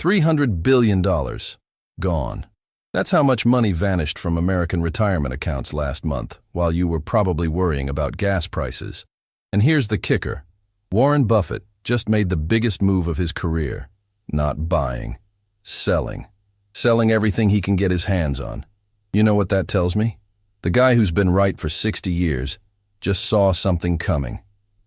$300 billion. Gone. That's how much money vanished from American retirement accounts last month, while you were probably worrying about gas prices. And here's the kicker. Warren Buffett just made the biggest move of his career. Not buying. Selling. Selling everything he can get his hands on. You know what that tells me? The guy who's been right for 60 years just saw something coming.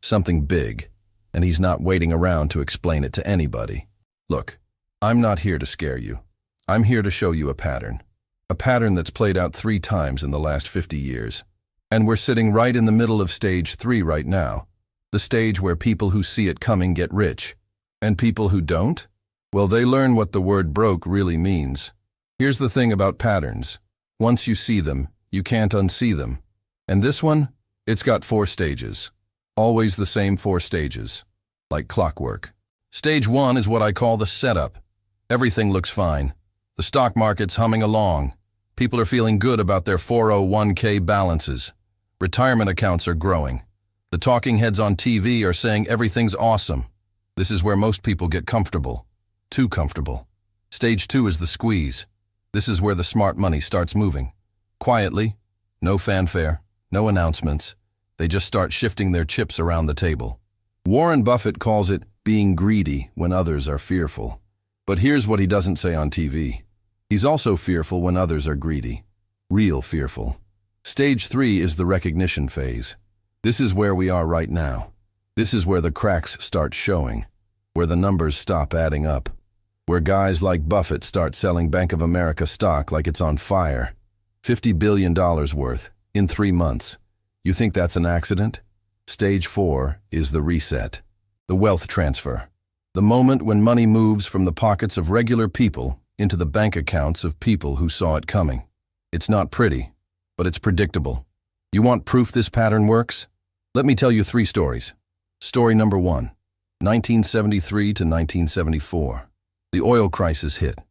Something big. And he's not waiting around to explain it to anybody. Look, I'm not here to scare you. I'm here to show you a pattern. A pattern that's played out 3 times in the last 50 years. And we're sitting right in the middle of stage 3 right now. The stage where people who see it coming get rich. And people who don't? Well, they learn what the word broke really means. Here's the thing about patterns. Once you see them, you can't unsee them. And this one, it's got 4 stages. Always the same 4 stages. Like clockwork. Stage 1 is what I call the setup. Everything looks fine. The stock market's humming along. People are feeling good about their 401k balances. Retirement accounts are growing. The talking heads on TV are saying everything's awesome. This is where most people get comfortable. Too comfortable. Stage 2 is the squeeze. This is where the smart money starts moving. Quietly, no fanfare, no announcements. They just start shifting their chips around the table. Warren Buffett calls it being greedy when others are fearful. But here's what he doesn't say on TV. He's also fearful when others are greedy. Real fearful. Stage 3 is the recognition phase. This is where we are right now. This is where the cracks start showing. Where the numbers stop adding up. Where guys like Buffett start selling Bank of America stock like it's on fire. $50 billion worth, in 3 months. You think that's an accident? Stage 4 is the reset. The wealth transfer. The moment when money moves from the pockets of regular people into the bank accounts of people who saw it coming. It's not pretty, but it's predictable. You want proof this pattern works? Let me tell you 3 stories. Story number 1, 1973 to 1974. The oil crisis hit.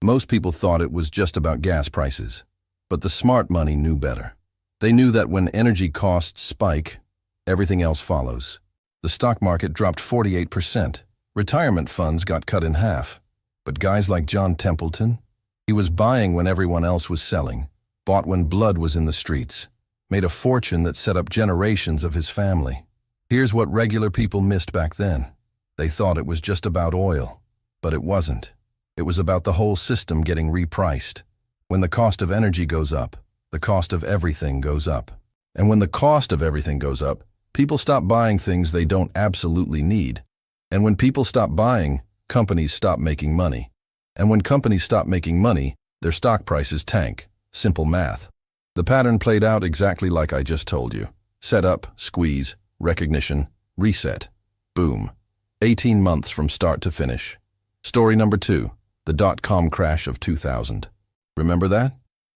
Most people thought it was just about gas prices, but the smart money knew better. They knew that when energy costs spike, everything else follows. The stock market dropped 48%. Retirement funds got cut in half. But guys like John Templeton, he was buying when everyone else was selling, bought when blood was in the streets, made a fortune that set up generations of his family. Here's what regular people missed back then. They thought it was just about oil, but it wasn't. It was about the whole system getting repriced. When the cost of energy goes up, the cost of everything goes up. And when the cost of everything goes up, people stop buying things they don't absolutely need. And when people stop buying, companies stop making money. And when companies stop making money, their stock prices tank. Simple math. The pattern played out exactly like I just told you. Set up, squeeze, recognition, reset. Boom. 18 months from start to finish. Story number 2, the dot-com crash of 2000. Remember that?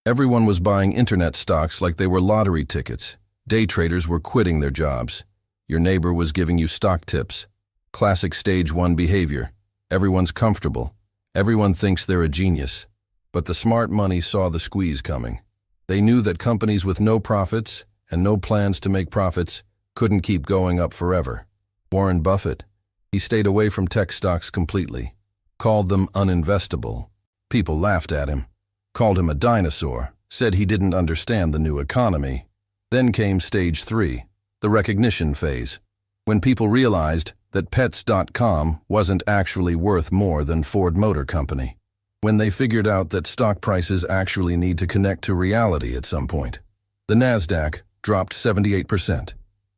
Everyone was buying internet stocks like they were lottery tickets. Day traders were quitting their jobs. Your neighbor was giving you stock tips. Classic stage 1 behavior. Everyone's comfortable. Everyone thinks they're a genius. But the smart money saw the squeeze coming. They knew that companies with no profits and no plans to make profits couldn't keep going up forever. Warren Buffett, he stayed away from tech stocks completely. Called them uninvestable. People laughed at him. Called him a dinosaur. Said he didn't understand the new economy. Then came stage 3, the recognition phase. When people realized that Pets.com wasn't actually worth more than Ford Motor Company. When they figured out that stock prices actually need to connect to reality at some point. The NASDAQ dropped 78%.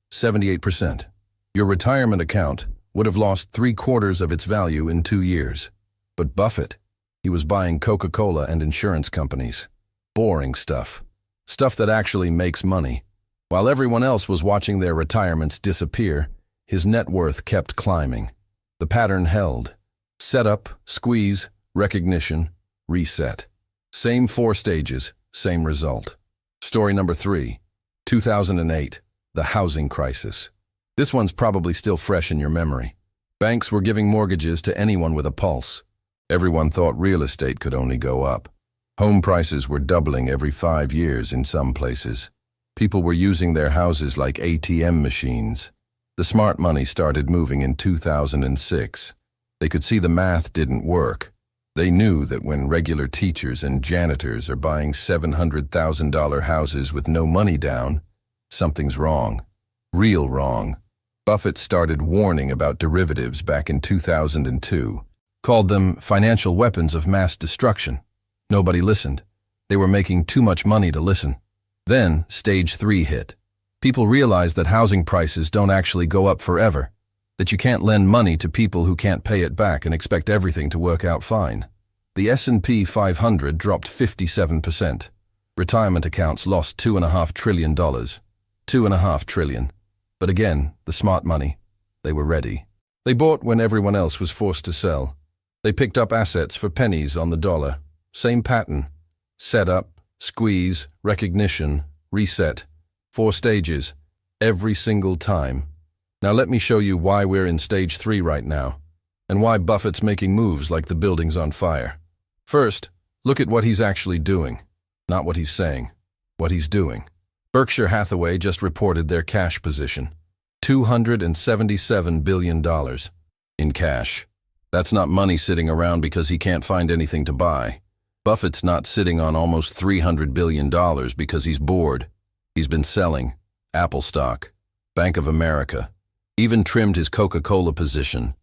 78%. Your retirement account would have lost 3/4 of its value in 2 years. But Buffett, he was buying Coca-Cola and insurance companies. Boring stuff. Stuff that actually makes money. While everyone else was watching their retirements disappear, his net worth kept climbing. The pattern held. Setup, squeeze, recognition, reset. Same 4 stages, same result. Story number 3, 2008, the housing crisis. This one's probably still fresh in your memory. Banks were giving mortgages to anyone with a pulse. Everyone thought real estate could only go up. Home prices were doubling every 5 years in some places. People were using their houses like ATM machines. The smart money started moving in 2006. They could see the math didn't work. They knew that when regular teachers and janitors are buying $700,000 houses with no money down, something's wrong. Real wrong. Buffett started warning about derivatives back in 2002, called them financial weapons of mass destruction. Nobody listened. They were making too much money to listen. Then, stage 3 hit. People realized that housing prices don't actually go up forever, that you can't lend money to people who can't pay it back and expect everything to work out fine. The S&P 500 dropped 57%. Retirement accounts lost $2.5 trillion. $2.5 trillion. But again, the smart money. They were ready. They bought when everyone else was forced to sell. They picked up assets for pennies on the dollar. Same pattern. Set up, squeeze, recognition, reset. 4 stages. Every single time. Now let me show you why we're in stage 3 right now, and why Buffett's making moves like the building's on fire. First, look at what he's actually doing. Not what he's saying. What he's doing. Berkshire Hathaway just reported their cash position. $277 billion in cash. That's not money sitting around because he can't find anything to buy. Buffett's not sitting on almost $300 billion because he's bored. He's been selling. Apple stock. Bank of America. Even trimmed his Coca-Cola position.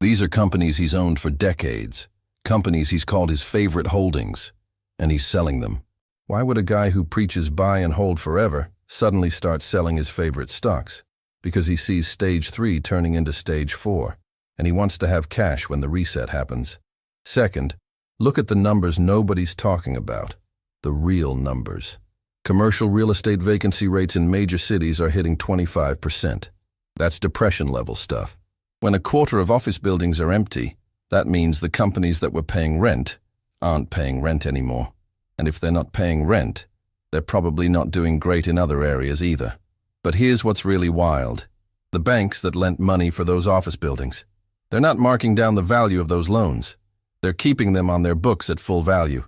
These are companies he's owned for decades. Companies he's called his favorite holdings. And he's selling them. Why would a guy who preaches buy and hold forever suddenly start selling his favorite stocks? Because he sees stage 3 turning into stage 4, and he wants to have cash when the reset happens. Second, look at the numbers nobody's talking about. The real numbers. Commercial real estate vacancy rates in major cities are hitting 25%. That's depression-level stuff. When a quarter of office buildings are empty, that means the companies that were paying rent aren't paying rent anymore. And if they're not paying rent, they're probably not doing great in other areas either. But here's what's really wild. The banks that lent money for those office buildings, they're not marking down the value of those loans. They're keeping them on their books at full value.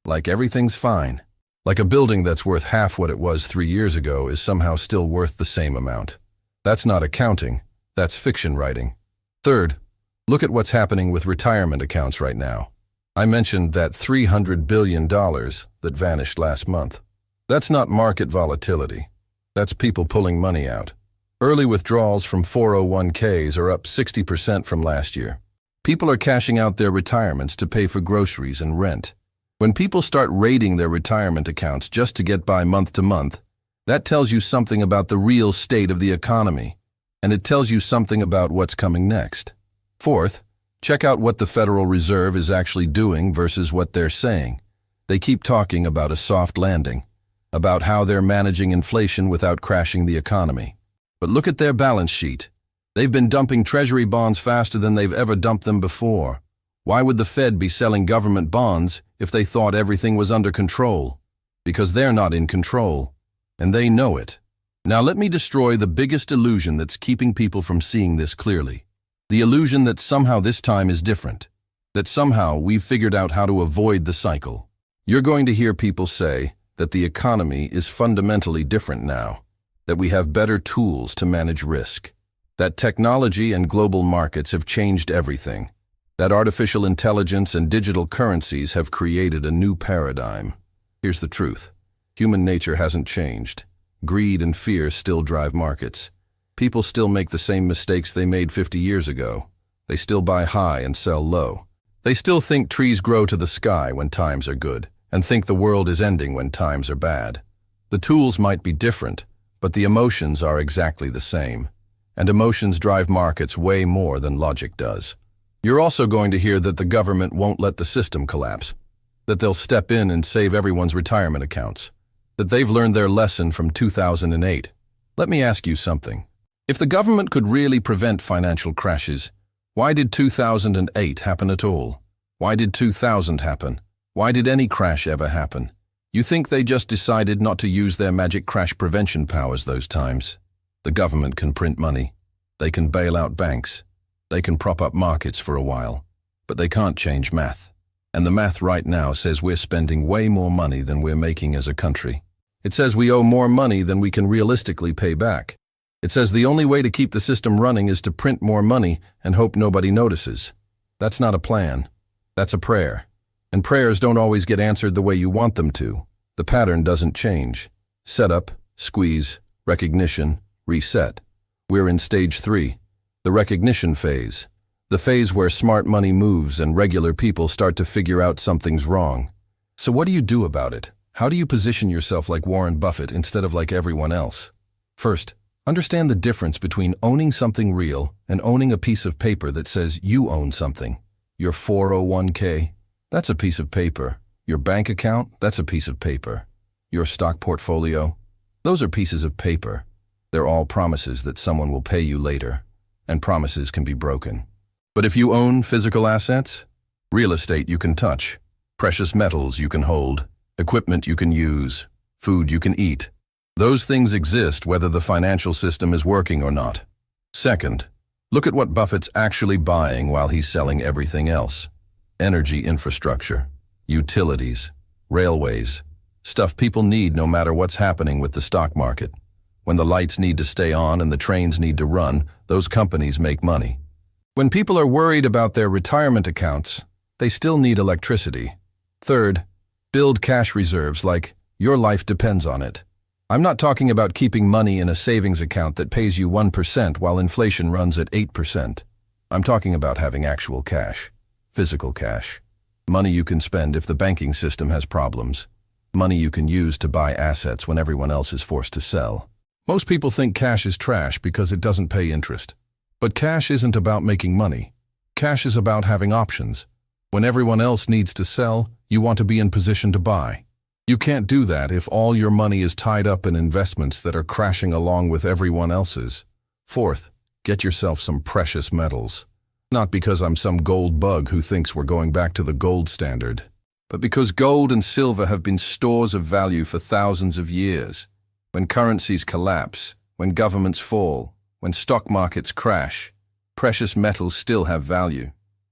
Like everything's fine. Like a building that's worth half what it was 3 years ago is somehow still worth the same amount. That's not accounting. That's fiction writing. Third, look at what's happening with retirement accounts right now. I mentioned that $300 billion that vanished last month. That's not market volatility. That's people pulling money out. Early withdrawals from 401ks are up 60% from last year. People are cashing out their retirements to pay for groceries and rent. When people start raiding their retirement accounts just to get by month to month, that tells you something about the real state of the economy, and it tells you something about what's coming next. Fourth, check out what the Federal Reserve is actually doing versus what they're saying. They keep talking about a soft landing, about how they're managing inflation without crashing the economy. But look at their balance sheet. They've been dumping treasury bonds faster than they've ever dumped them before. Why would the Fed be selling government bonds if they thought everything was under control? Because they're not in control, and they know it. Now let me destroy the biggest illusion that's keeping people from seeing this clearly. The illusion that somehow this time is different, that somehow we've figured out how to avoid the cycle. You're going to hear people say that the economy is fundamentally different now, that we have better tools to manage risk, that technology and global markets have changed everything, that artificial intelligence and digital currencies have created a new paradigm. Here's the truth. Human nature hasn't changed. Greed and fear still drive markets. People still make the same mistakes they made 50 years ago. They still buy high and sell low. They still think trees grow to the sky when times are good, and think the world is ending when times are bad. The tools might be different, but the emotions are exactly the same. And emotions drive markets way more than logic does. You're also going to hear that the government won't let the system collapse, that they'll step in and save everyone's retirement accounts, that they've learned their lesson from 2008. Let me ask you something. If the government could really prevent financial crashes, why did 2008 happen at all? Why did 2000 happen? Why did any crash ever happen? You think they just decided not to use their magic crash prevention powers those times? The government can print money. They can bail out banks. They can prop up markets for a while. But they can't change math. And the math right now says we're spending way more money than we're making as a country. It says we owe more money than we can realistically pay back. It says the only way to keep the system running is to print more money and hope nobody notices. That's not a plan. That's a prayer. And prayers don't always get answered the way you want them to. The pattern doesn't change. Setup, squeeze, recognition, reset. We're in stage 3, the recognition phase. The phase where smart money moves and regular people start to figure out something's wrong. So what do you do about it? How do you position yourself like Warren Buffett instead of like everyone else? First, understand the difference between owning something real and owning a piece of paper that says you own something. Your 401k, that's a piece of paper. Your bank account, that's a piece of paper. Your stock portfolio, those are pieces of paper. They're all promises that someone will pay you later, and promises can be broken. But if you own physical assets, real estate you can touch, precious metals you can hold, equipment you can use, food you can eat, those things exist whether the financial system is working or not. Second, look at what Buffett's actually buying while he's selling everything else. Energy infrastructure, utilities, railways, stuff people need no matter what's happening with the stock market. When the lights need to stay on and the trains need to run, those companies make money. When people are worried about their retirement accounts, they still need electricity. Third, build cash reserves like your life depends on it. I'm not talking about keeping money in a savings account that pays you 1% while inflation runs at 8%. I'm talking about having actual cash, physical cash. Money you can spend if the banking system has problems. Money you can use to buy assets when everyone else is forced to sell. Most people think cash is trash because it doesn't pay interest. But cash isn't about making money. Cash is about having options. When everyone else needs to sell, you want to be in position to buy. You can't do that if all your money is tied up in investments that are crashing along with everyone else's. Fourth, get yourself some precious metals. Not because I'm some gold bug who thinks we're going back to the gold standard, but because gold and silver have been stores of value for thousands of years. When currencies collapse, when governments fall, when stock markets crash, precious metals still have value.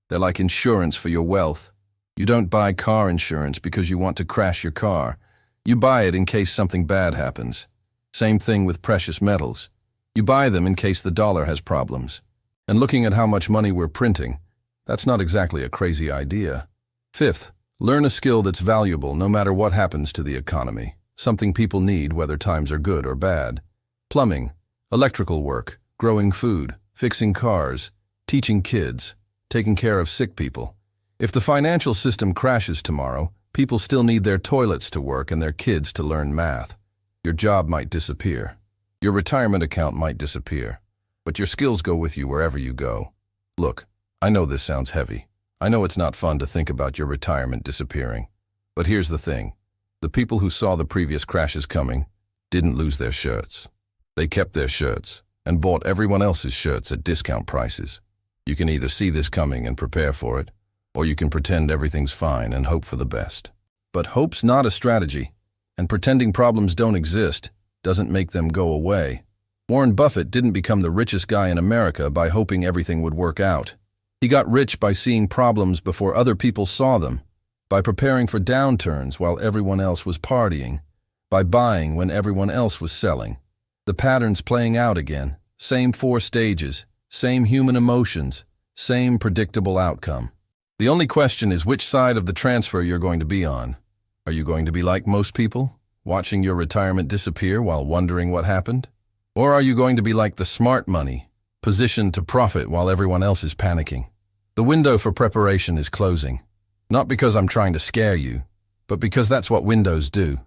They're like insurance for your wealth. You don't buy car insurance because you want to crash your car. You buy it in case something bad happens. Same thing with precious metals. You buy them in case the dollar has problems. And looking at how much money we're printing, that's not exactly a crazy idea. Fifth, learn a skill that's valuable no matter what happens to the economy. Something people need whether times are good or bad. Plumbing, electrical work, growing food, fixing cars, teaching kids, taking care of sick people. If the financial system crashes tomorrow, people still need their toilets to work and their kids to learn math. Your job might disappear. Your retirement account might disappear. But your skills go with you wherever you go. Look, I know this sounds heavy. I know it's not fun to think about your retirement disappearing. But here's the thing. The people who saw the previous crashes coming didn't lose their shirts. They kept their shirts and bought everyone else's shirts at discount prices. You can either see this coming and prepare for it, or you can pretend everything's fine and hope for the best. But hope's not a strategy, and pretending problems don't exist doesn't make them go away. Warren Buffett didn't become the richest guy in America by hoping everything would work out. He got rich by seeing problems before other people saw them, by preparing for downturns while everyone else was partying, by buying when everyone else was selling. The pattern's playing out again. Same 4 stages, same human emotions, same predictable outcome. The only question is which side of the transfer you're going to be on. Are you going to be like most people, watching your retirement disappear while wondering what happened? Or are you going to be like the smart money, positioned to profit while everyone else is panicking? The window for preparation is closing. Not because I'm trying to scare you, but because that's what windows do.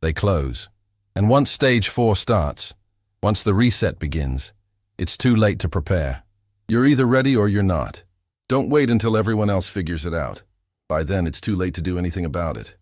They close. And once stage 4 starts, once the reset begins, it's too late to prepare. You're either ready or you're not. Don't wait until everyone else figures it out. By then, it's too late to do anything about it.